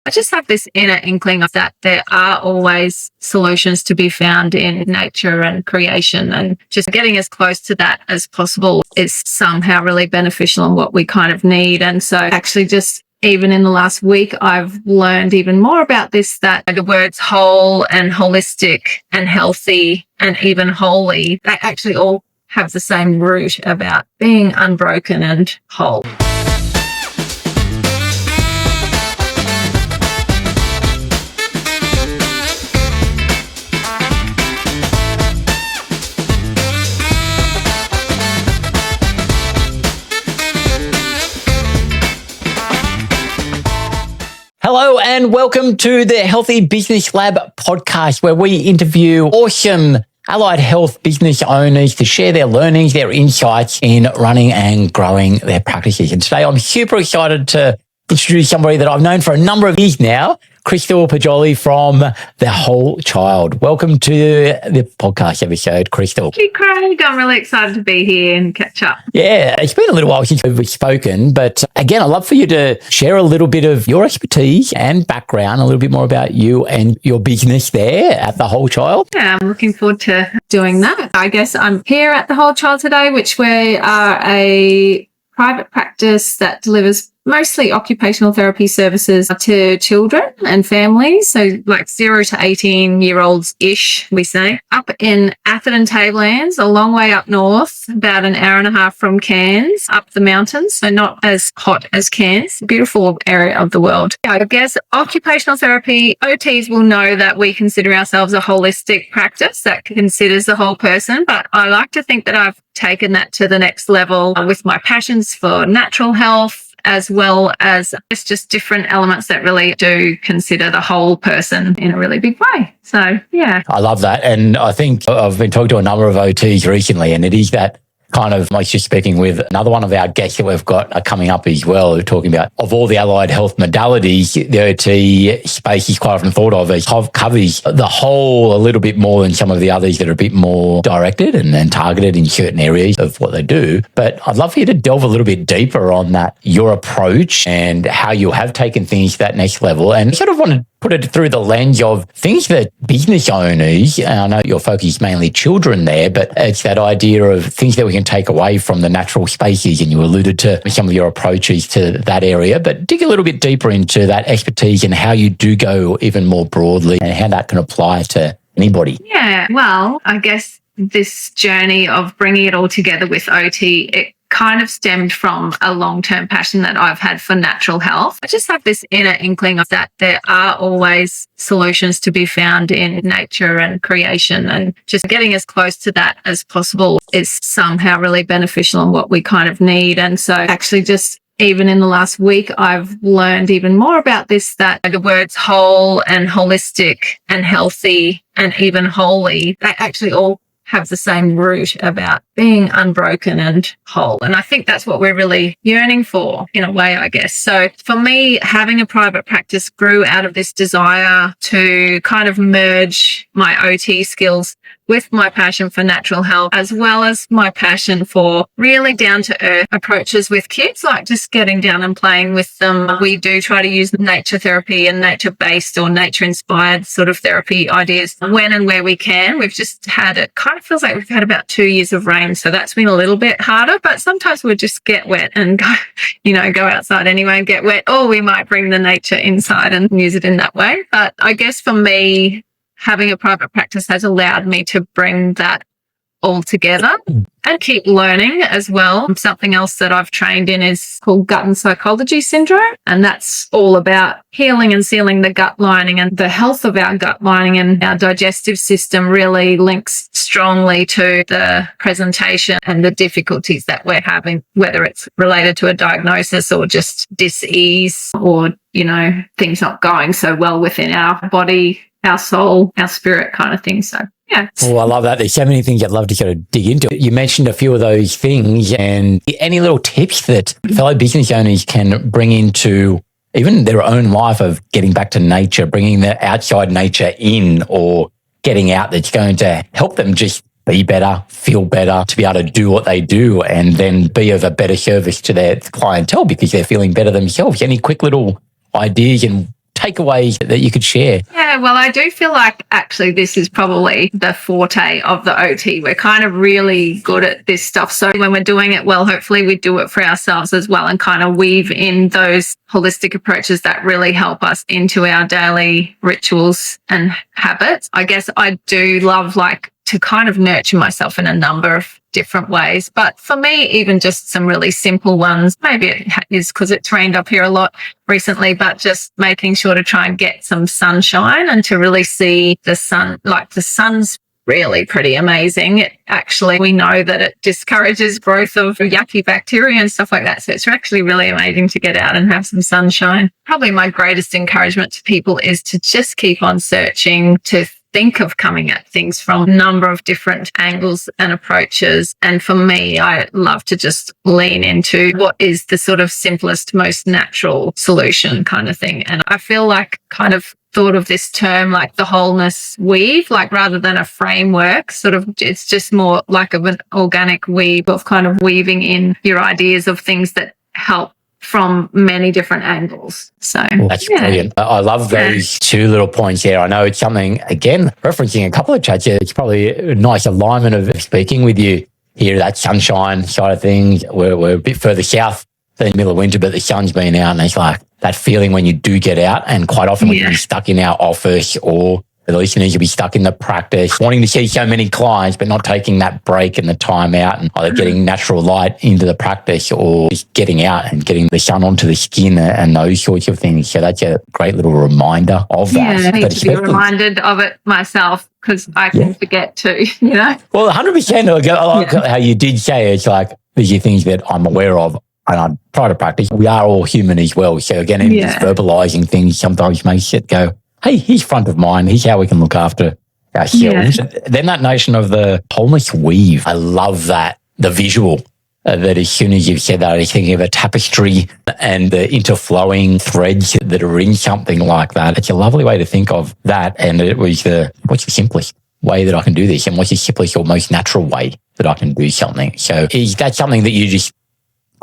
I just have this inner inkling of that there are always solutions to be found in nature and creation, and just getting as close to that as possible is somehow really beneficial and what we kind of need. And so actually just even in the last week, I've learned even more about this, that the words whole and holistic and healthy and even holy, they actually all have the same root about being unbroken and whole. Hello and welcome to the Healthy Business Lab podcast, where we interview awesome allied health business owners to share their learnings, their insights in running and growing their practices. And today I'm super excited to introduce somebody that I've known for a number of years now, Crystel Poggioli from The Whole Child. Welcome to the podcast episode, Crystel. Thank you, Craig. I'm really excited to be here and catch up. Yeah, it's been a little while since we've spoken, but again, I'd love for you to share a little bit of your expertise and background, a little bit more about you and your business there at The Whole Child. Yeah, I'm looking forward to doing that. I guess I'm here at The Whole Child today, which we are a private practice that delivers mostly occupational therapy services to children and families. So like 0 to 18-year-olds-ish, we say. Up in Atherton Tablelands, a long way up north, about an hour and a half from Cairns, up the mountains. So not as hot as Cairns. Beautiful area of the world. I guess occupational therapy, OTs will know that we consider ourselves a holistic practice that considers the whole person. But I like to think that I've taken that to the next level with my passions for natural health, as well as it's just different elements that really do consider the whole person in a really big way. So, yeah. I love that. And I think I've been talking to a number of OTs recently, and it is that kind of, like just speaking with another one of our guests that we've got coming up as well, who're talking about, of all the allied health modalities, the OT space is quite often thought of as covers the whole a little bit more than some of the others that are a bit more directed and targeted in certain areas of what they do. But I'd love for you to delve a little bit deeper on that, your approach and how you have taken things to that next level, and sort of want to put it through the lens of things that business owners, and I know your focus is mainly children there, but it's that idea of things that we can take away from the natural spaces, and you alluded to some of your approaches to that area, but dig a little bit deeper into that expertise and how you do go even more broadly and how that can apply to anybody. Yeah, well, I guess this journey of bringing it all together with OT, it kind of stemmed from a long-term passion that I've had for natural health. I just have this inner inkling of that there are always solutions to be found in nature and creation, and just getting as close to that as possible is somehow really beneficial and what we kind of need. And so actually just even in the last week, I've learned even more about this, that the words whole and holistic and healthy and even holy, they actually all have the same root about being unbroken and whole. And I think that's what we're really yearning for in a way, I guess. So for me, having a private practice grew out of this desire to kind of merge my OT skills with my passion for natural health, as well as my passion for really down-to-earth approaches with kids, like just getting down and playing with them. We do try to use nature therapy and nature-based or nature-inspired sort of therapy ideas when and where we can. We've just had, it kind of feels like we've had about 2 years of rain, so that's been a little bit harder, but sometimes we'll just get wet and go outside anyway and get wet, or we might bring the nature inside and use it in that way. But I guess for me, having a private practice has allowed me to bring that all together and keep learning as well. Something else that I've trained in is called gut and psychology syndrome. And that's all about healing and sealing the gut lining, and the health of our gut lining and our digestive system really links strongly to the presentation and the difficulties that we're having, whether it's related to a diagnosis or just dis-ease or, things not going so well within our body, our soul, our spirit kind of thing. So, yeah. Oh, I love that. There's so many things I'd love to sort of dig into. You mentioned a few of those things, and any little tips that fellow business owners can bring into even their own life of getting back to nature, bringing the outside nature in, or getting out, that's going to help them just be better, feel better, to be able to do what they do and then be of a better service to their clientele because they're feeling better themselves. Any quick little ideas and takeaways that you could share? Yeah, well, I do feel like actually this is probably the forte of the OT. We're kind of really good at this stuff. So when we're doing it well, hopefully we do it for ourselves as well and kind of weave in those holistic approaches that really help us into our daily rituals and habits. I guess I do love to kind of nurture myself in a number of different ways. But for me, even just some really simple ones, maybe it is because it's rained up here a lot recently, but just making sure to try and get some sunshine and to really see the sun. The sun's really pretty amazing. We know that it discourages growth of yucky bacteria and stuff like that. So it's actually really amazing to get out and have some sunshine. Probably my greatest encouragement to people is to just keep on searching, to think of coming at things from a number of different angles and approaches. And for me, I love to just lean into what is the sort of simplest, most natural solution kind of thing. And I feel like kind of thought of this term like the wholeness weave, rather than a framework, it's just more like of an organic weave of kind of weaving in your ideas of things that help from many different angles. So that's brilliant. I love those two little points there. I know it's something, again, referencing a couple of chats, it's probably a nice alignment of speaking with you here, that sunshine side of things. We're a bit further south than the middle of winter, but the sun's been out, and it's like that feeling when you do get out, and quite often we can be stuck in our office, or the listeners will be stuck in the practice, wanting to see so many clients, but not taking that break and the time out and either getting natural light into the practice or just getting out and getting the sun onto the skin and those sorts of things. So that's a great little reminder of that. Yeah, I need to be reminded of it myself because I can forget too, Well, 100%. I like how you did say it's like these are things that I'm aware of. And I try to practice. We are all human as well. So again, even just verbalizing things sometimes makes it go, hey, he's front of mind. Here's how we can look after ourselves. Yeah. Then that notion of the wholeness weave, I love that, the visual, that as soon as you've said that, I was thinking of a tapestry and the interflowing threads that are in something like that. It's a lovely way to think of that. And it was what's the simplest way that I can do this? And what's the simplest or most natural way that I can do something? So is that something that you just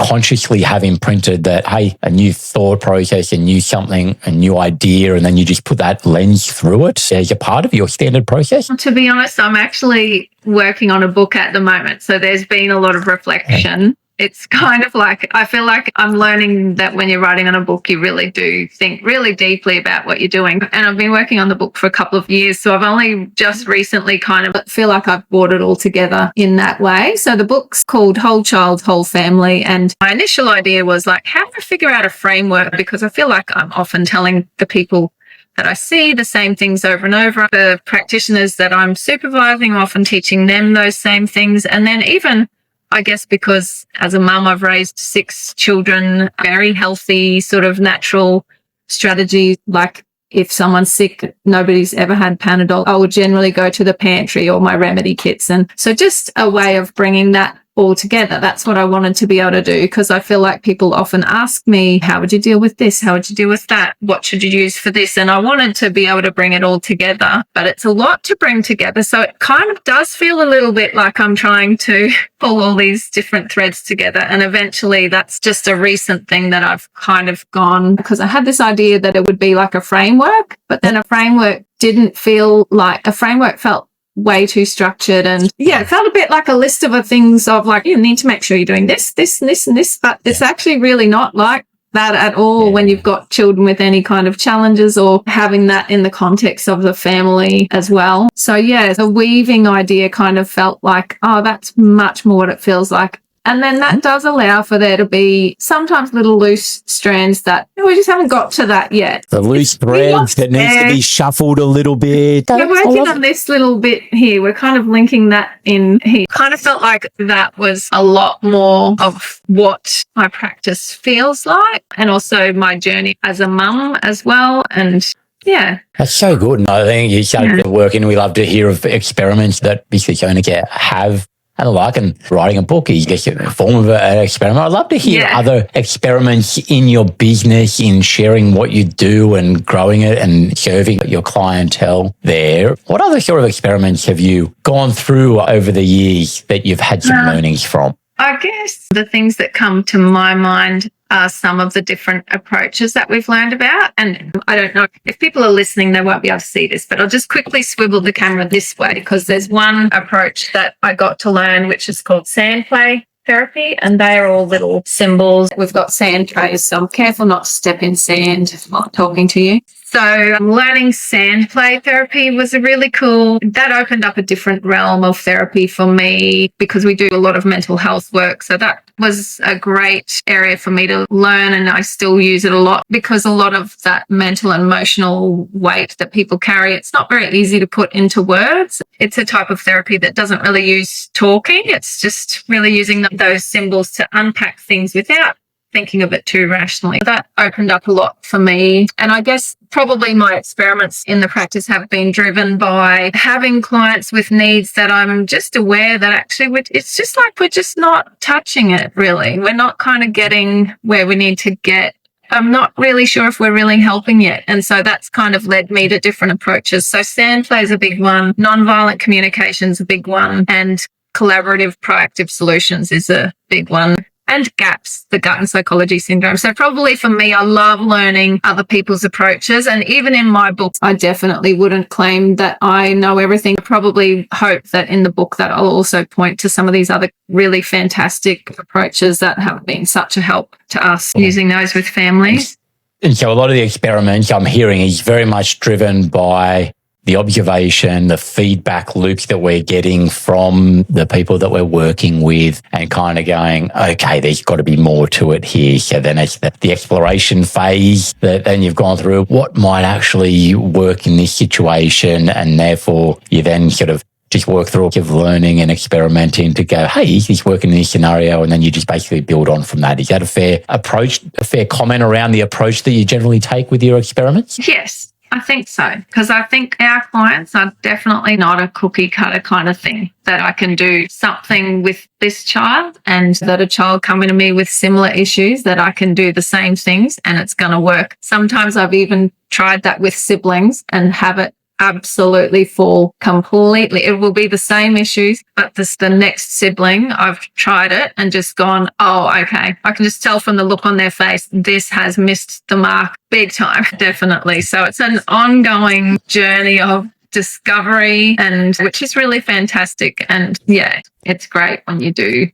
consciously have imprinted, that, hey, a new thought process, a new something, a new idea, and then you just put that lens through it as a part of your standard process? To be honest, I'm actually working on a book at the moment. So there's been a lot of reflection. It's kind of like, I feel like I'm learning that when you're writing on a book, you really do think really deeply about what you're doing. And I've been working on the book for a couple of years. So I've only just recently kind of feel like I've brought it all together in that way. So the book's called Whole Child, Whole Family. And my initial idea was how do I figure out a framework? Because I feel like I'm often telling the people that I see the same things over and over. The practitioners that I'm supervising, I'm often teaching them those same things. And then even, I guess, because as a mum, I've raised 6 children, very healthy sort of natural strategy. Like if someone's sick, nobody's ever had Panadol, I would generally go to the pantry or my remedy kits. And so just a way of bringing that all together. That's what I wanted to be able to do, because I feel like people often ask me, how would you deal with this? How would you deal with that? What should you use for this? And I wanted to be able to bring it all together, but it's a lot to bring together. So it kind of does feel a little bit like I'm trying to pull all these different threads together. And eventually that's just a recent thing that I've kind of gone, because I had this idea that it would be like a framework, but then a framework didn't feel like a framework, felt way too structured, and it felt a bit like a list of things of you need to make sure you're doing this, this, and this, and this, but it's actually really not like that at all when you've got children with any kind of challenges, or having that in the context of the family as well. So the weaving idea kind of felt like, that's much more what it feels like. And then that does allow for there to be sometimes little loose strands that we just haven't got to that yet. The loose threads that needs to be shuffled a little bit. We're working on this little bit here. We're kind of linking that in here. Kind of felt like that was a lot more of what my practice feels like, and also my journey as a mum as well. And that's so good. And I think you started working. We love to hear of experiments that business owners have. And writing a book is just a form of an experiment. I'd love to hear other experiments in your business, in sharing what you do and growing it and serving your clientele there. What other sort of experiments have you gone through over the years that you've had some learnings from? I guess the things that come to my mind are some of the different approaches that we've learned about. And I don't know if people are listening, they won't be able to see this, but I'll just quickly swivel the camera this way because there's one approach that I got to learn, which is called sand play therapy, and they are all little symbols. We've got sand trays, so I'm careful not to step in sand while talking to you. So learning sand play therapy was a really cool, that opened up a different realm of therapy for me because we do a lot of mental health work. So that was a great area for me to learn, and I still use it a lot because a lot of that mental and emotional weight that people carry, it's not very easy to put into words. It's a type of therapy that doesn't really use talking. It's just really using those symbols to unpack things without thinking of it too rationally. That opened up a lot for me. And I guess probably my experiments in the practice have been driven by having clients with needs that I'm just aware that actually it's just like we're just not touching it really. We're not kind of getting where we need to get. I'm not really sure if we're really helping yet. And so that's kind of led me to different approaches. So sand play is a big one. Nonviolent communication is a big one. And collaborative proactive solutions is a big one. And GAPS, the gut and psychology syndrome. So probably for me, I love learning other people's approaches. And even in my book, I definitely wouldn't claim that I know everything. I probably hope that in the book that I'll also point to some of these other really fantastic approaches that have been such a help to us using those with families. And so a lot of the experiments I'm hearing is very much driven by the observation, the feedback loops that we're getting from the people that we're working with and kind of going, okay, there's got to be more to it here. So then it's the exploration phase that then you've gone through. What might actually work in this situation? And therefore you then sort of just work through of learning and experimenting to go, hey, is this working in this scenario? And then you just basically build on from that. Is that a fair approach, a fair comment around the approach that you generally take with your experiments? Yes. I think so, because I think our clients are definitely not a cookie cutter kind of thing, that I can do something with this child and that a child coming to me with similar issues, that I can do the same things and it's going to work. Sometimes I've even tried that with siblings and have it absolutely fall completely. It will be the same issues, but the next sibling, I've tried it and just gone, oh, okay. I can just tell from the look on their face, this has missed the mark big time, definitely. So it's an ongoing journey of discovery, and which is really fantastic. And yeah, it's great when you do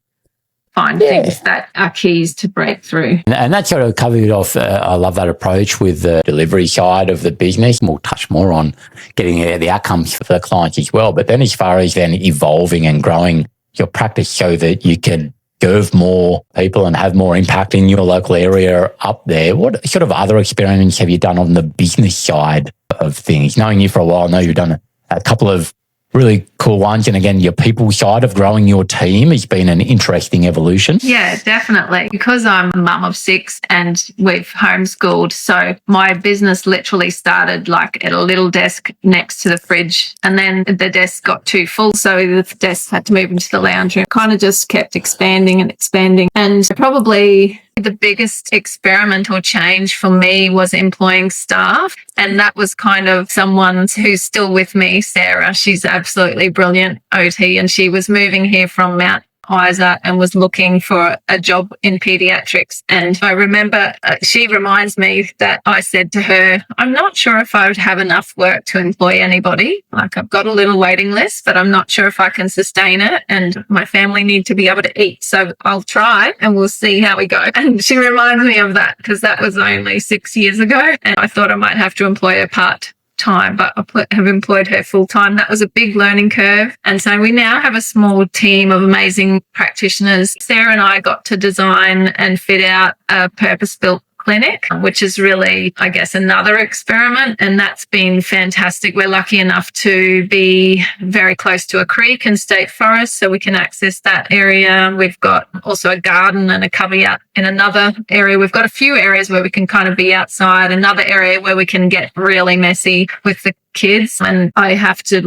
find things that are keys to break through. And that sort of covered off, I love that approach with the delivery side of the business. We'll touch more on getting the outcomes for the clients as well. But then as far as then evolving and growing your practice so that you can serve more people and have more impact in your local area up there, what sort of other experiments have you done on the business side of things? Knowing you for a while, I know you've done a couple of really cool ones. And again, your people side of growing your team has been an interesting evolution. Yeah, definitely. Because I'm a mum of 6 and we've homeschooled. So my business literally started like at a little desk next to the fridge. And then the desk got too full. So the desk had to move into the lounge room. Kind of just kept expanding and expanding. And probably the biggest experimental change for me was employing staff. And that was kind of someone who's still with me, Sarah. She's absolutely brilliant OT, and she was moving here from Mount Isa and was looking for a job in pediatrics. And I remember she reminds me that I said to her, I'm not sure if I would have enough work to employ anybody. Like, I've got a little waiting list, but I'm not sure if I can sustain it. And my family need to be able to eat. So I'll try and we'll see how we go. And she reminds me of that because that was only 6 years ago. And I thought I might have to employ her part-time, but I have employed her full-time. That was a big learning curve. And so we now have a small team of amazing practitioners. Sarah and I got to design and fit out a purpose-built clinic, which is really, I guess, another experiment. And that's been fantastic. We're lucky enough to be very close to a creek and state forest, so we can access that area. We've got also a garden and a caveat in another area. We've got a few areas where we can kind of be outside, another area where we can get really messy with the kids. And I have to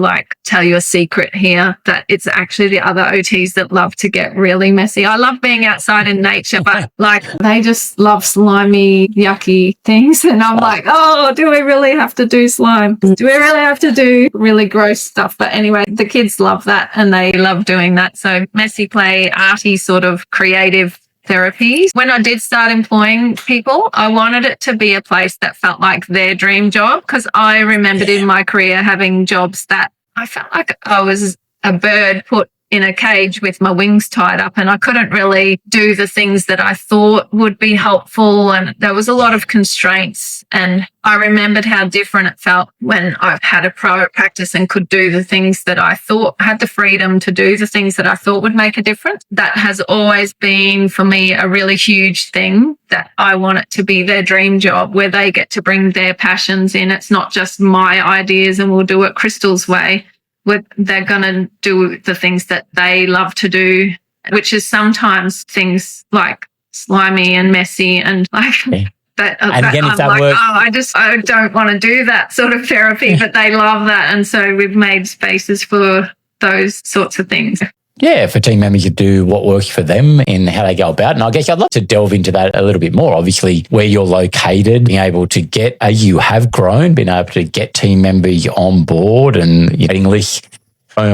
tell you a secret here, that it's actually the other OTs that love to get really messy. I love being outside in nature, but they just love slimy, yucky things. And I'm like, oh, do we really have to do slime? Do we really have to do really gross stuff? But anyway, the kids love that and they love doing that. So messy play, arty sort of creative therapies. When I did start employing people, I wanted it to be a place that felt like their dream job, because I remembered in my career having jobs that I felt like I was a bird put in a cage with my wings tied up, and I couldn't really do the things that I thought would be helpful. And there was a lot of constraints. And I remembered how different it felt when I had a private practice and could do the things that I thought, had the freedom to do the things that I thought would make a difference. That has always been for me a really huge thing, that I want it to be their dream job where they get to bring their passions in. It's not just my ideas and we'll do it Crystel's way. They're going to do the things that they love to do, which is sometimes things like slimy and messy and like that. And again, if I'm that like, works, I don't want to do that sort of therapy, but they love that. And so we've made spaces for those sorts of things. yeah, for team members to do what works for them and how they go about it. And I guess I'd love to delve into that a little bit more. Obviously, where you're located, being able to get, as you have grown, being able to get team members on board and getting lists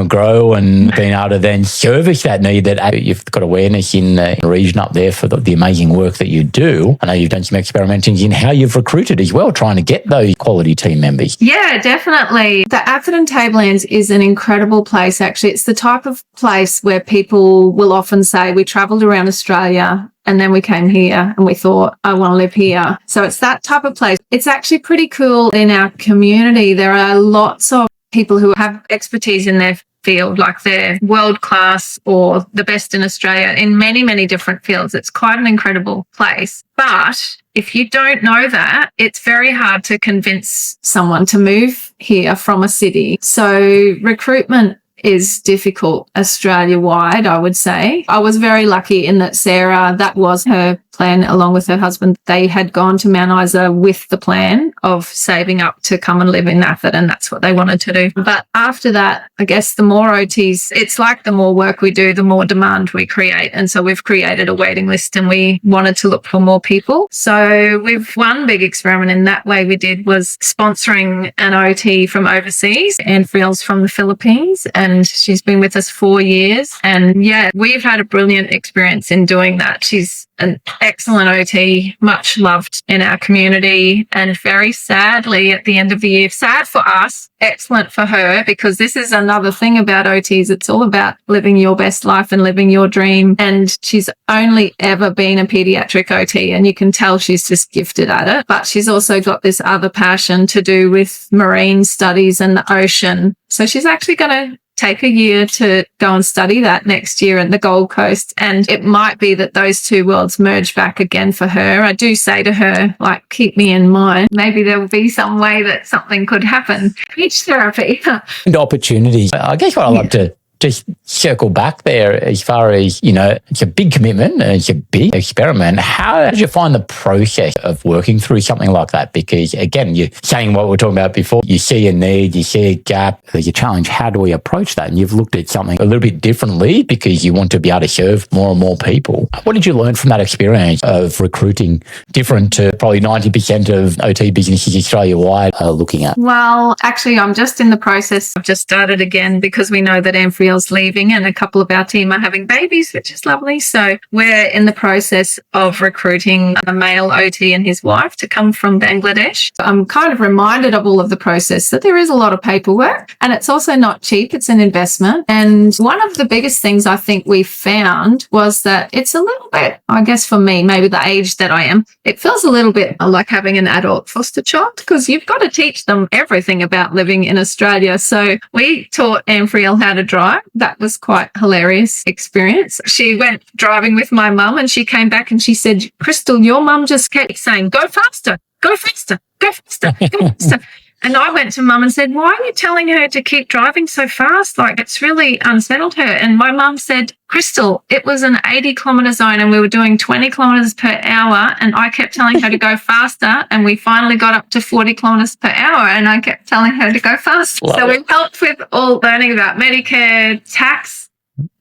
grow and being able to then service that need that you've got awareness in the region up there for the amazing work that you do. I know you've done some experimenting in how you've recruited as well, trying to get those quality team members. Yeah, definitely. The Atherton Tablelands is an incredible place, actually. It's the type of place where people will often say, we travelled around Australia and then we came here and we thought, I want to live here. So it's that type of place. It's actually pretty cool in our community. There are lots of people who have expertise in their field, like they're world class or the best in Australia in many, many different fields. It's quite an incredible place. But if you don't know that, it's very hard to convince someone to move here from a city. So recruitment is difficult Australia-wide, I would say. I was very lucky in that Sarah, that was her plan along with her husband. They had gone to Mount Isa with the plan of saving up to come and live in Atherton, and that's what they wanted to do. But after that, I guess the more OTs, it's like the more work we do, the more demand we create. And so we've created a waiting list and we wanted to look for more people. So one big experiment in that way we did was sponsoring an OT from overseas. Anne Friel's from the Philippines and she's been with us 4 years. And yeah, we've had a brilliant experience in doing that. She's an excellent OT, much loved in our community, and very sadly at the end of the year, sad for us, excellent for her, because this is another thing about OTs. It's all about living your best life and living your dream. And she's only ever been a pediatric OT, and you can tell she's just gifted at it. But she's also got this other passion to do with marine studies and the ocean. So she's actually going to take a year to go and study that next year at the Gold Coast. And it might be that those two worlds merge back again for her. I do say to her, like, keep me in mind. Maybe there will be some way that something could happen. Speech therapy. And opportunities. I guess what I'd love to just circle back there as far as, it's a big commitment and it's a big experiment. How did you find the process of working through something like that? Because again, you're saying what we were talking about before, you see a need, you see a gap, there's a challenge. How do we approach that? And you've looked at something a little bit differently because you want to be able to serve more and more people. What did you learn from that experience of recruiting different to probably 90% of OT businesses Australia-wide are looking at? Well, actually, I'm just in the process. I've just started again because we know that Friel's leaving and a couple of our team are having babies, which is lovely. So we're in the process of recruiting a male OT and his wife to come from Bangladesh. I'm kind of reminded of all of the process that there is a lot of paperwork and it's also not cheap. It's an investment. And one of the biggest things I think we found was that it's a little bit, I guess for me, maybe the age that I am, it feels a little bit like having an adult foster child because you've got to teach them everything about living in Australia. So we taught Anne Friel how to drive. That was quite a hilarious experience. She went driving with my mum and she came back and she said, Crystel, your mum just kept saying, go faster, go faster, go faster, go faster. And I went to mum and said, why are you telling her to keep driving so fast? Like, it's really unsettled her. And my mum said, Crystel, it was an 80-kilometre zone and we were doing 20 kilometres per hour and I kept telling her to go faster and we finally got up to 40 kilometres per hour and I kept telling her to go faster. So we've helped with all learning about Medicare, tax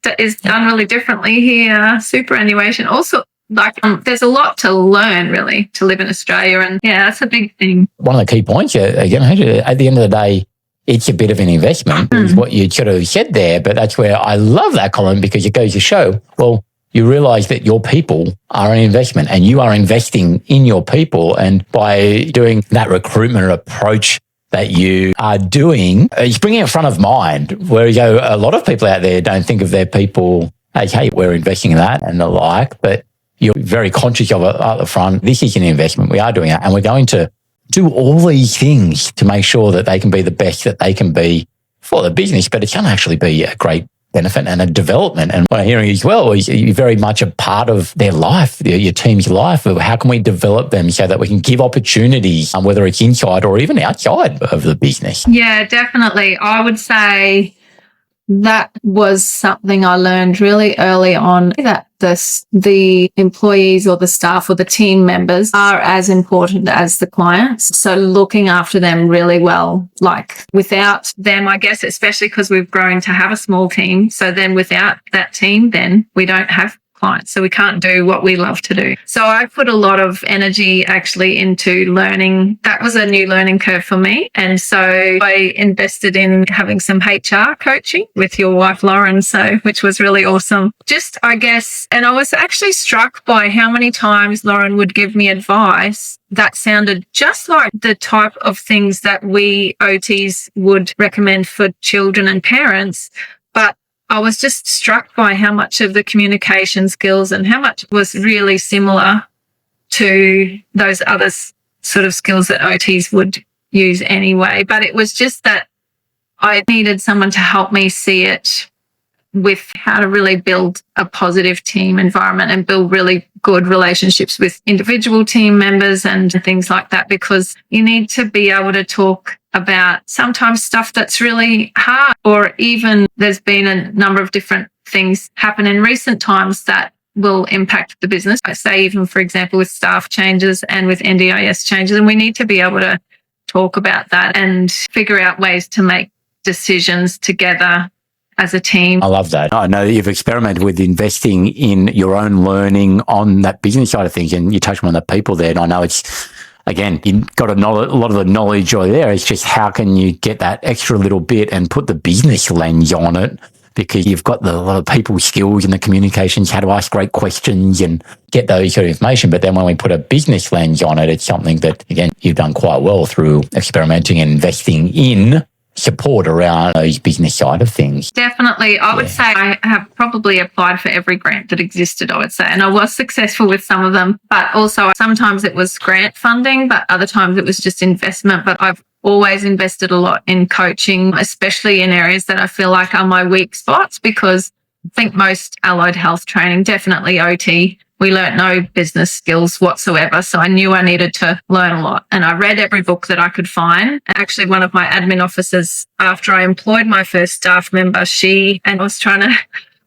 that is done really differently here, superannuation, also. There's a lot to learn, really, to live in Australia. And yeah, that's a big thing. One of the key points, again, at the end of the day, it's a bit of an investment, is what you sort of said there. But that's where I love that comment because it goes to show, well, you realize that your people are an investment and you are investing in your people. And by doing that recruitment approach that you are doing, it's bringing it front of mind, where you go, a lot of people out there don't think of their people as, hey, we're investing in that and the like, but you're very conscious of it at the front. This is an investment. We are doing that. And we're going to do all these things to make sure that they can be the best that they can be for the business, but it's going to actually be a great benefit and a development. And what I'm hearing as well is you're very much a part of their life, your team's life. How can we develop them so that we can give opportunities, whether it's inside or even outside of the business? Yeah, definitely. I would say that was something I learned really early on, that the employees or the staff or the team members are as important as the clients. So looking after them really well, like without them, I guess, especially because we've grown to have a small team. So then without that team, then we don't have clients. So we can't do what we love to do. So I put a lot of energy actually into learning. That was a new learning curve for me. And so I invested in having some HR coaching with your wife, Lauren, which was really awesome. Just, I guess, and I was actually struck by how many times Lauren would give me advice that sounded just like the type of things that we OTs would recommend for children and parents. But I was just struck by how much of the communication skills and how much was really similar to those other sort of skills that OTs would use anyway. But it was just that I needed someone to help me see it with how to really build a positive team environment and build really good relationships with individual team members and things like that, because you need to be able to talk about sometimes stuff that's really hard, or even there's been a number of different things happen in recent times that will impact the business. I say even, for example, with staff changes and with NDIS changes, and we need to be able to talk about that and figure out ways to make decisions together as a team. I love that. I know that you've experimented with investing in your own learning on that business side of things, and you touched on the people there. And I know it's, again, you've got a lot of the knowledge over there. It's just how can you get that extra little bit and put the business lens on it, because you've got a lot of people skills and the communications, how to ask great questions and get those sort of information. But then when we put a business lens on it, it's something that, again, you've done quite well through experimenting and investing in support around those business side of things. Definitely. I would say I have probably applied for every grant that existed, I would say. And I was successful with some of them, but also sometimes it was grant funding, but other times it was just investment. But I've always invested a lot in coaching, especially in areas that I feel like are my weak spots, because I think most allied health training, definitely OT, we learnt no business skills whatsoever. So I knew I needed to learn a lot. And I read every book that I could find. Actually, one of my admin officers, after I employed my first staff member, I was trying to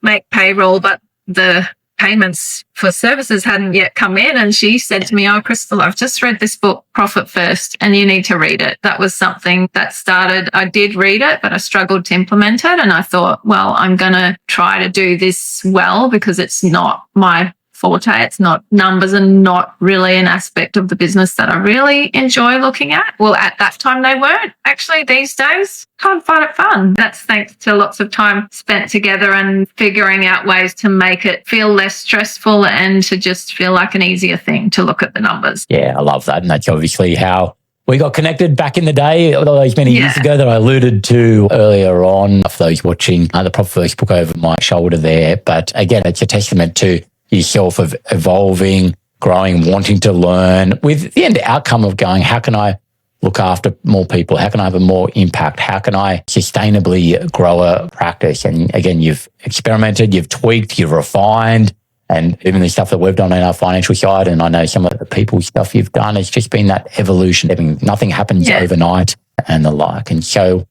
make payroll, but the payments for services hadn't yet come in. And she said to me, "Oh, Crystal, I've just read this book, Profit First, and you need to read it." That was something that started. I did read it, but I struggled to implement it. And I thought, well, I'm going to try to do this well, because it's not my forte. It's not, numbers are not really an aspect of the business that I really enjoy looking at. Well, at that time they weren't. Actually, these days, I find it fun. That's thanks to lots of time spent together and figuring out ways to make it feel less stressful and to just feel like an easier thing to look at the numbers. Yeah, I love that. And that's obviously how we got connected back in the day, all those many years ago, that I alluded to earlier on, for those watching the Profit First book over my shoulder there. But again, it's a testament to yourself of evolving, growing, wanting to learn, with the end outcome of going, how can I look after more people? How can I have a more impact? How can I sustainably grow a practice? And again, you've experimented, you've tweaked, you've refined, and even the stuff that we've done on our financial side, and I know some of the people stuff you've done, it's just been that evolution. Nothing happens overnight and the like. And so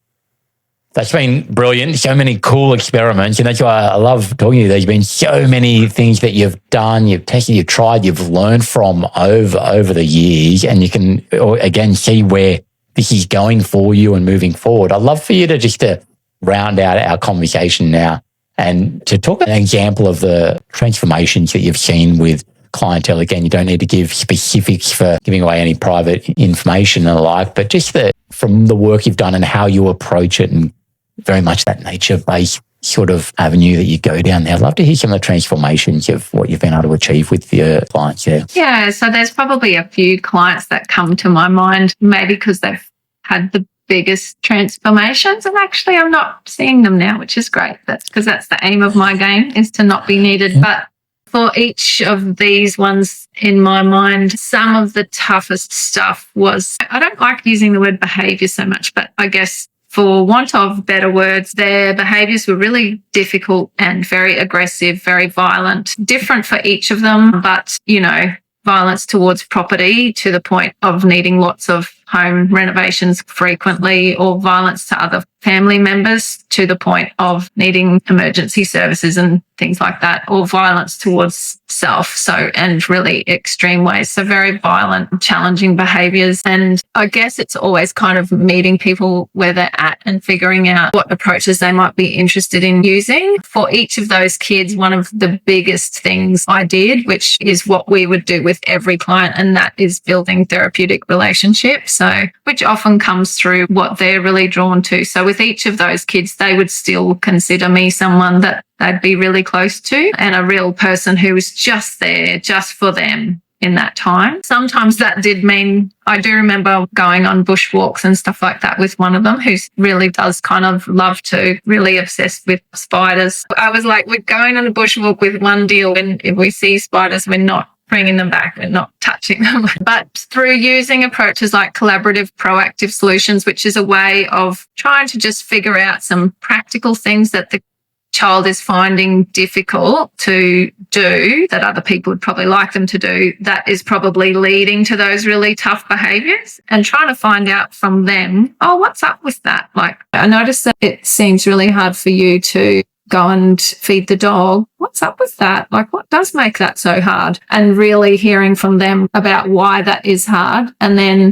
that's been brilliant. So many cool experiments. And that's why I love talking to you. There's been so many things that you've done, you've tested, you've tried, you've learned from over the years. And you can, again, see where this is going for you and moving forward. I'd love for you to round out our conversation now and to talk an example of the transformations that you've seen with clientele. Again, you don't need to give specifics for giving away any private information and the like, but just from the work you've done and how you approach it, and very much that nature-based sort of avenue that you go down there. I'd love to hear some of the transformations of what you've been able to achieve with your clients there. Yeah, so there's probably a few clients that come to my mind, maybe because they've had the biggest transformations, and actually I'm not seeing them now, which is great. That's because that's the aim of my game, is to not be needed. But for each of these ones in my mind, some of the toughest stuff was, I don't like using the word behaviour so much, but I guess for want of better words, their behaviours were really difficult and very aggressive, very violent, different for each of them, but, violence towards property to the point of needing lots of home renovations frequently, or violence to other family members to the point of needing emergency services and things like that, or violence towards self. So, and really extreme ways. So very violent, challenging behaviours. And I guess it's always kind of meeting people where they're at and figuring out what approaches they might be interested in using. For each of those kids, one of the biggest things I did, which is what we would do with every client, and that is building therapeutic relationships. So, which often comes through what they're really drawn to. So with each of those kids, they would still consider me someone that they'd be really close to, and a real person who was just there just for them in that time. Sometimes that did mean, I do remember going on bushwalks and stuff like that with one of them, who really does kind of love to, really obsessed with spiders. I was like, we're going on a bushwalk with one deal, and if we see spiders, we're not bringing them back and not touching them. But through using approaches like collaborative, proactive solutions, which is a way of trying to just figure out some practical things that the child is finding difficult to do that other people would probably like them to do, that is probably leading to those really tough behaviours, and trying to find out from them, oh, what's up with that? Like, I noticed that it seems really hard for you to go and feed the dog. What's up with that? Like, what does make that so hard? And really hearing from them about why that is hard, and then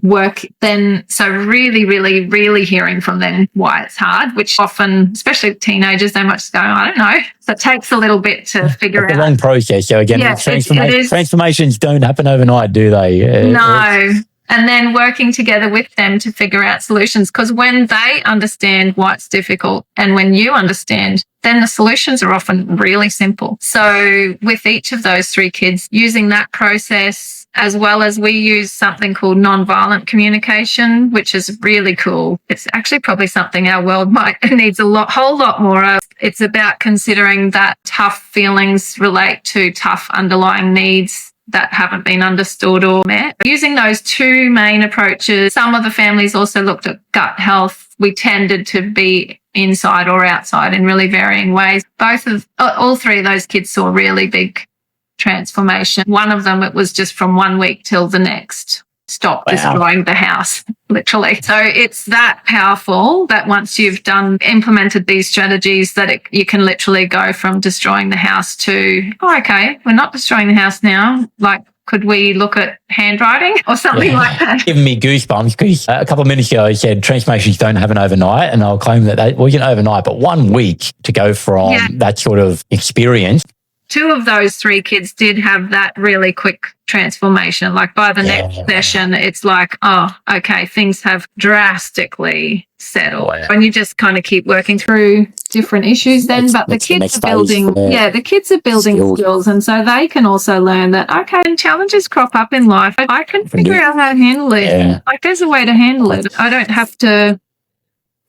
so really, really, really hearing from them why it's hard, which often, especially teenagers, they might just go, I don't know. So it takes a little bit to figure It's out. a long process. So again, transformations don't happen overnight, do they? No. And then working together with them to figure out solutions, because when they understand why it's difficult and when you understand, then the solutions are often really simple. So with each of those three kids, using that process, as well as we use something called nonviolent communication, which is really cool. It's actually probably something our world needs whole lot more of. It's about considering that tough feelings relate to tough underlying needs that haven't been understood or met. Using those two main approaches, some of the families also looked at gut health. We tended to be inside or outside in really varying ways. All three of those kids saw really big transformation. One of them, it was just from 1 week till the next. Stop destroying the house, literally. So it's that powerful that once you've implemented these strategies, that you can literally go from destroying the house to, oh, okay, we're not destroying the house now. Like, could we look at handwriting or something like that? Giving me goosebumps, because a couple of minutes ago you said transformations don't happen overnight, and I'll claim that we can overnight, but 1 week to go from that sort of experience. Two of those three kids did have that really quick transformation. Like by the next session, it's like, oh, okay, things have drastically settled. Wow. And you just kind of keep working through different issues then. But the kids are building, skills. And so they can also learn that, okay, when challenges crop up in life, I can figure out how to handle it. Yeah. Like there's a way to handle it. I don't have to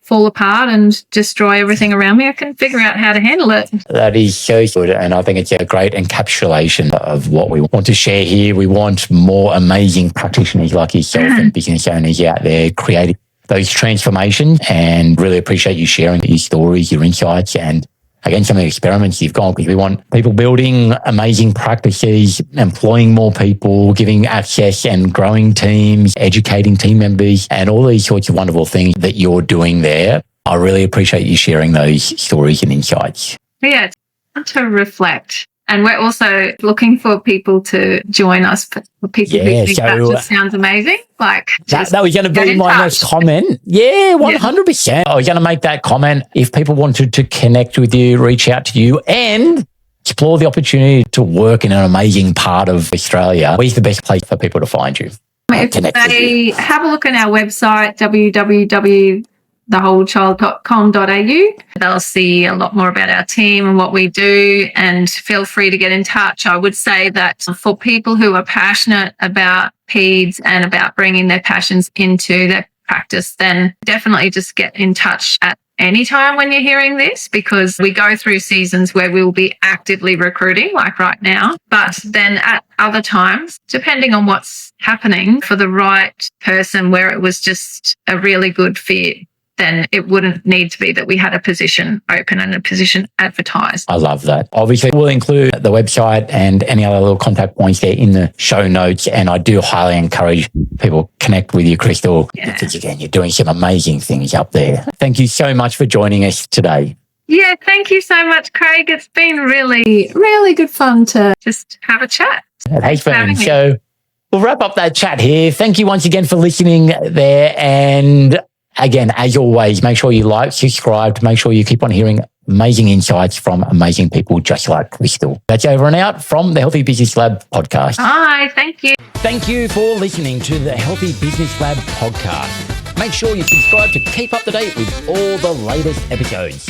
fall apart and destroy everything around me. I can figure out how to handle it. That is so good, and I think it's a great encapsulation of what we want to share here. We want more amazing practitioners like yourself and business owners out there creating those transformations, and really appreciate you sharing your stories, your insights, and again, some of the experiments you've gone, because we want people building amazing practices, employing more people, giving access and growing teams, educating team members, and all these sorts of wonderful things that you're doing there. I really appreciate you sharing those stories and insights. Yeah, it's fun to reflect. And we're also looking for people to join us, for people who think that just sounds amazing. Like that was going to be my next comment. Yeah, 100%. I was going to make that comment. If people wanted to connect with you, reach out to you and explore the opportunity to work in an amazing part of Australia, where's the best place for people to find you? If they have a look at our website, www thewholechild.com.au. They'll see a lot more about our team and what we do, and feel free to get in touch. I would say that for people who are passionate about peds and about bringing their passions into their practice, then definitely just get in touch at any time when you're hearing this, because we go through seasons where we'll be actively recruiting, like right now. But then at other times, depending on what's happening for the right person, where it was just a really good fit, then it wouldn't need to be that we had a position open and a position advertised. I love that. Obviously, we'll include the website and any other little contact points there in the show notes. And I do highly encourage people connect with you, Crystel, because again, you're doing some amazing things up there. Thank you so much for joining us today. Yeah, thank you so much, Craig. It's been really, really good fun to just have a chat. Thanks for having me. So we'll wrap up that chat here. Thank you once again for listening there. And again, as always, make sure you like, subscribe, to make sure you keep on hearing amazing insights from amazing people just like Crystel. That's over and out from the Healthy Business Lab podcast. Bye. Thank you. Thank you for listening to the Healthy Business Lab podcast. Make sure you subscribe to keep up to date with all the latest episodes.